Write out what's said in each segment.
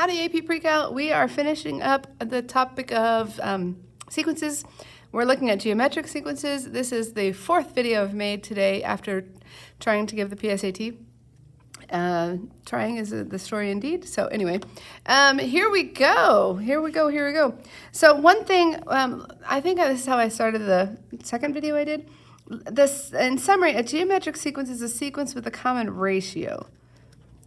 Howdy AP PreCal. We are finishing up the topic of sequences. We're looking at geometric sequences. This is the fourth video I've made today after trying to give the PSAT. Trying is the story indeed. So anyway, here we go. So one thing, I think this is how I started the second video I did. This, in summary, a geometric sequence is a sequence with a common ratio.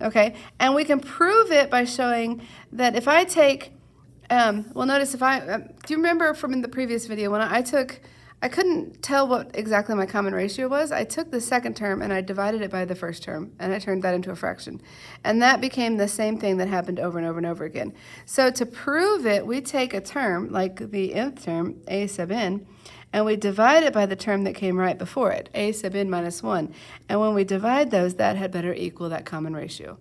Okay, and we can prove it by showing that if I take, well, notice if I, do you remember from in the previous video when I couldn't tell what exactly my common ratio was. I took the second term and I divided it by the first term, and I turned that into a fraction. And that became the same thing that happened over and over and over again. So to prove it, we take a term, like the nth term, a sub n, and we divide it by the term that came right before it, a sub n minus 1. And when we divide those, that had better equal that common ratio.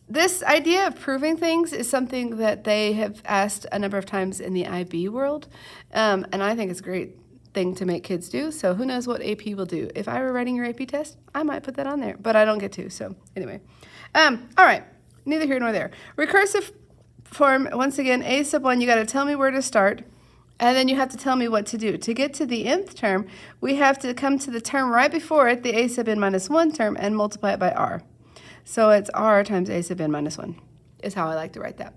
This idea of proving things is something that they have asked a number of times in the IB world, and I think it's a great thing to make kids do, so who knows what AP will do. If I were writing your AP test, I might put that on there, but I don't get to, so anyway. All right, neither here nor there. Recursive form, once again, a sub 1, you got to tell me where to start, and then you have to tell me what to do. To get to the nth term, we have to come to the term right before it, the a sub n minus 1 term, and multiply it by r. So it's r times a sub n minus 1 is how I like to write that.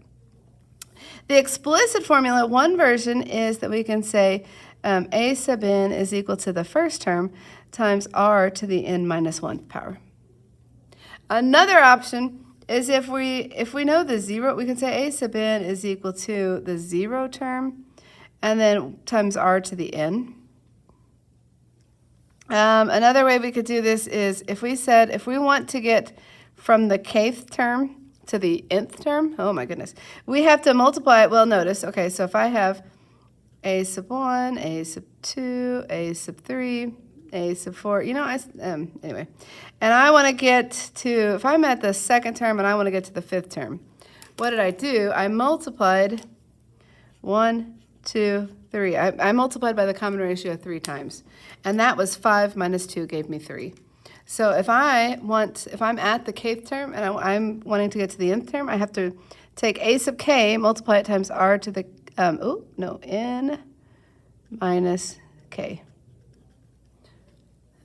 The explicit formula, one version, is that we can say a sub n is equal to the first term times r to the n minus 1th power. Another option is if we know the zero, we can say a sub n is equal to the 0 term and then times r to the n. Another way we could do this is if we want to get from the kth term to the nth term, oh my goodness, we have to multiply it. Well, notice, okay, so if I have a sub 1, a sub 2, a sub 3, a sub 4, you know, anyway, and I want to get to, if I'm at the second term and I want to get to the fifth term, what did I do? I multiplied 1, 2, 3. I multiplied by the common ratio 3 times, and that was 5 minus 2 gave me 3. So if I'm at the kth term and I'm wanting to get to the nth term, I have to take a sub k, multiply it times r to the, n minus k.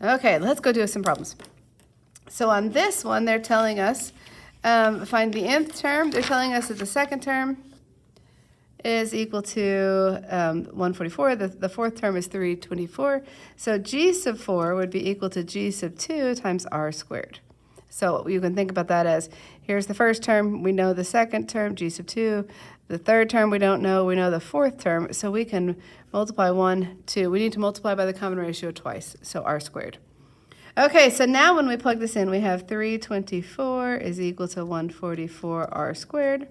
Okay, let's go do some problems. So on this one, they're telling us, find the nth term. They're telling us that the second term is equal to 144. The fourth term is 324. So g sub 4 would be equal to g sub 2 times r squared. So you can think about that as, here's the first term, we know the second term, g sub 2. The third term we don't know, we know the fourth term. So we can multiply 1, 2. We need to multiply by the common ratio twice, so r squared. Okay, so now when we plug this in, we have 324 is equal to 144 r squared.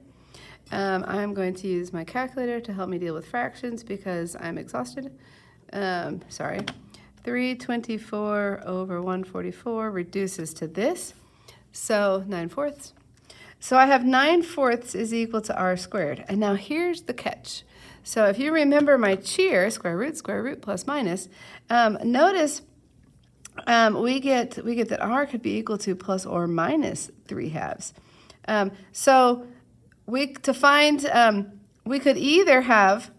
I'm going to use my calculator to help me deal with fractions because I'm exhausted. Sorry. 324 over 144 reduces to this, so 9/4. So I have 9/4 is equal to r squared. And now here's the catch. So if you remember my cheer, square root, plus minus, notice we get that r could be equal to plus or minus 3/2. So we could either have,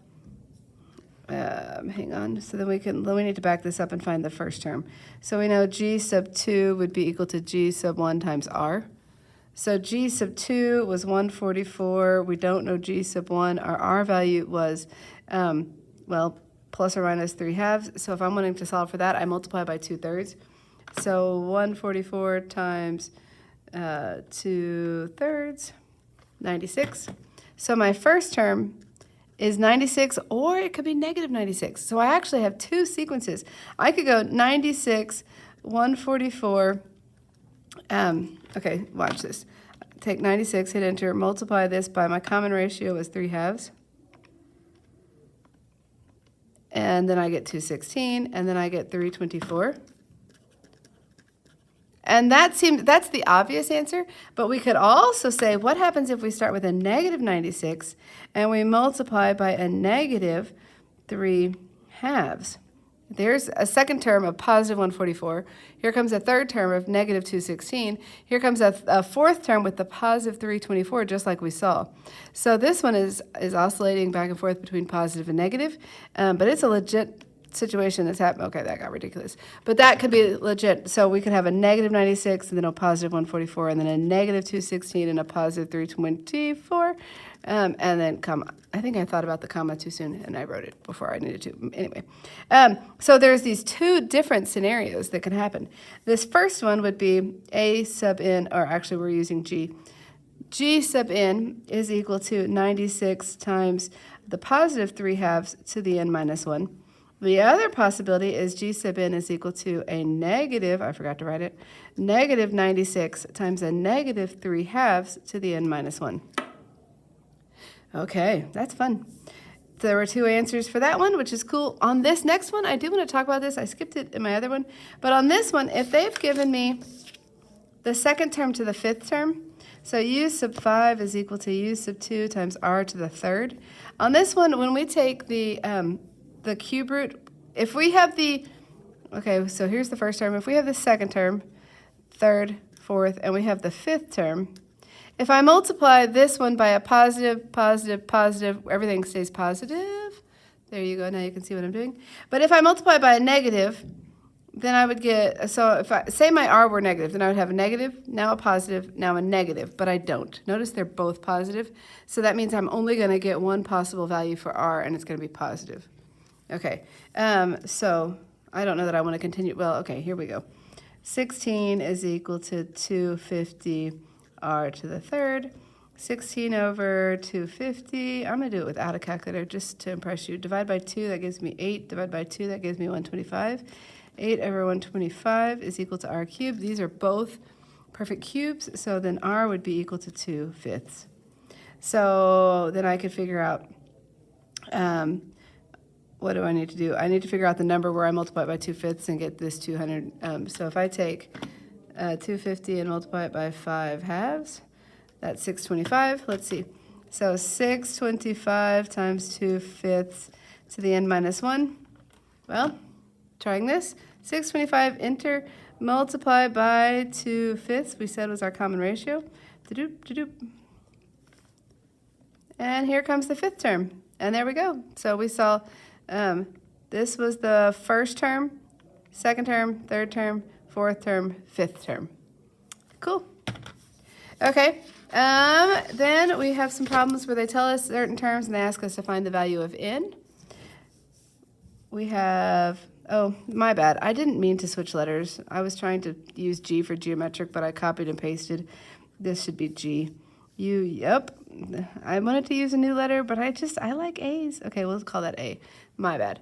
hang on, so then we need to back this up and find the first term. So we know g sub 2 would be equal to g sub 1 times r. So g sub 2 was 144. We don't know g sub 1. Our r value was, well, plus or minus 3/2. So if I'm wanting to solve for that, I multiply by 2/3. So 144 times 2/3. 96. So my first term is 96, or it could be negative 96. So I actually have two sequences. I could go 96, 144. Okay, watch this. Take 96, hit enter, multiply this by my common ratio is 3/2. And then I get 216, and then I get 324. And that's the obvious answer, but we could also say, what happens if we start with a negative 96 and we multiply by a negative 3/2? There's a second term of positive 144. Here comes a third term of negative 216. Here comes a fourth term with the positive 324, just like we saw. So this one is oscillating back and forth between positive and negative, but it's a legit situation that's happened. Okay, that got ridiculous. But that could be legit. So we could have a negative 96 and then a positive 144 and then a negative 216 and a positive 324. And then comma. I think I thought about the comma too soon and I wrote it before I needed to. Anyway, so there's these two different scenarios that can happen. This first one would be A sub n, or actually we're using G. G sub n is equal to 96 times the positive 3/2 to the n minus 1. The other possibility is G sub n is equal to a negative, I forgot to write it, negative 96 times a negative 3/2 to the n minus 1. Okay, that's fun. There were two answers for that one, which is cool. On this next one, I do want to talk about this. I skipped it in my other one. But on this one, if they've given me the second term to the fifth term, so u sub 5 is equal to u sub 2 times r to the third. On this one, when we take the cube root, if we have the, okay, so here's the first term. If we have the second term, third, fourth, and we have the fifth term, if I multiply this one by a positive, positive, positive, everything stays positive. There you go. Now you can see what I'm doing. But if I multiply by a negative, then I would get, so if I say my r were negative, then I would have a negative, now a positive, now a negative, but I don't. Notice they're both positive. So that means I'm only going to get one possible value for r, and it's going to be positive. Okay, so I don't know that I want to continue. Well, okay, here we go. 16 is equal to 250 r to the third. 16 over 250. I'm going to do it without a calculator just to impress you. Divide by 2, that gives me 8. Divide by 2, that gives me 125. 8 over 125 is equal to r cubed. These are both perfect cubes, so then r would be equal to 2/5. So then I could figure out, what do I need to do? I need to figure out the number where I multiply it by 2/5 and get this 200. So if I take 250 and multiply it by 5/2, that's 625. Let's see. So 625 times 2/5 to the n minus 1. Well, trying this. 625 enter, multiply by 2/5, we said was our common ratio. And here comes the fifth term. And there we go. So we saw this was the first term, second term, third term, fourth term, fifth term. Cool. Okay. Then we have some problems where they tell us certain terms and they ask us to find the value of n. We have, oh, my bad. I didn't mean to switch letters. I was trying to use G for geometric, but I copied and pasted. This should be G. Yep. I wanted to use a new letter, but I like A's. Okay, we'll call that A. My bad.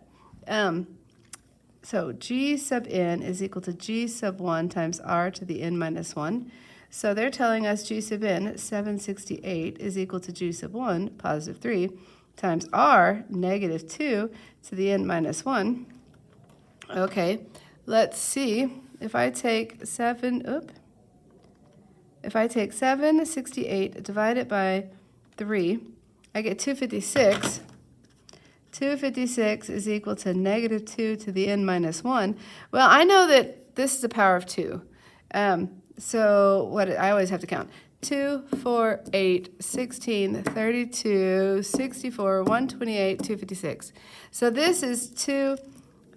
So G sub n is equal to G sub 1 times r to the n minus 1. So they're telling us G sub n, 768, is equal to G sub 1, positive 3, times r, negative 2, to the n minus 1. Okay, let's see. If I take 768, divide it by 3, I get 256. 256 is equal to negative 2 to the n minus 1. Well, I know that this is a power of 2. So I always have to count. 2, 4, 8, 16, 32, 64, 128, 256. So this is 2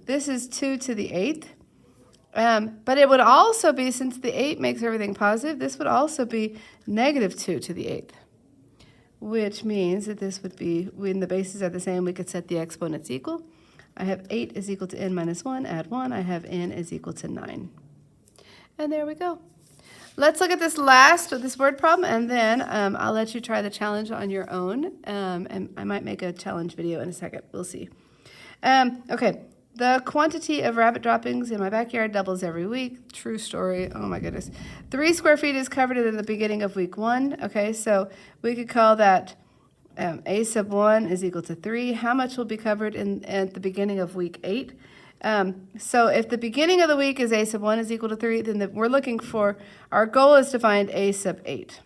to the 8th. But it would also be, since the 8 makes everything positive, this would also be negative 2 to the 8th. Which means that this would be, when the bases are the same, we could set the exponents equal. I have 8 is equal to n minus 1, add 1, I have n is equal to 9. And there we go. Let's look at this word problem, and then I'll let you try the challenge on your own, and I might make a challenge video in a second. We'll see. Okay, the quantity of rabbit droppings in my backyard doubles every week. True story. Oh, my goodness. 3 square feet is covered in the beginning of week 1. Okay, so we could call that a sub 1 is equal to 3. How much will be covered at the beginning of week 8? So if the beginning of the week is a sub 1 is equal to 3, then we're looking for, our goal is to find a sub 8.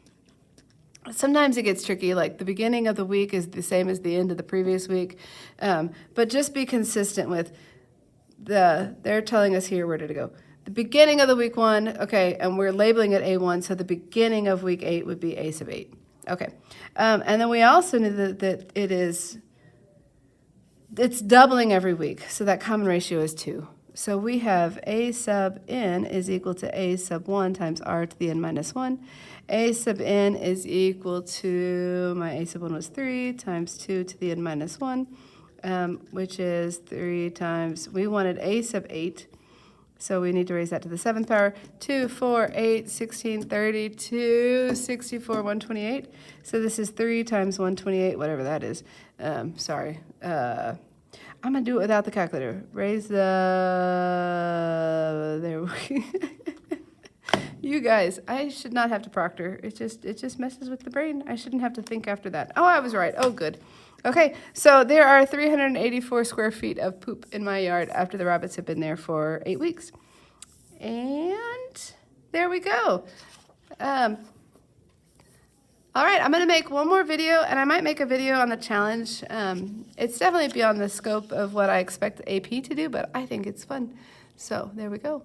Sometimes it gets tricky, like the beginning of the week is the same as the end of the previous week, but just be consistent with they're telling us here, where did it go? The beginning of the week 1, okay, and we're labeling it A1, so the beginning of week 8 would be A sub 8. Okay, and then we also knew that it's doubling every week, so that common ratio is 2. So we have A sub n is equal to A sub 1 times r to the n minus 1. A sub n is equal to, my A sub 1 was 3 times 2 to the n minus 1, which is 3 times, we wanted A sub 8, so we need to raise that to the 7th power. 2, 4, 8, 16, 32, 64, 128. So this is 3 times 128, whatever that is. Sorry. I'm going to do it without the calculator. Raise the... There we You guys, I should not have to proctor. It just messes with the brain. I shouldn't have to think after that. Oh, I was right. Oh, good. Okay, so there are 384 square feet of poop in my yard after the rabbits have been there for 8 weeks. And there we go. All right, I'm going to make one more video, and I might make a video on the challenge. It's definitely beyond the scope of what I expect AP to do, but I think it's fun. So there we go.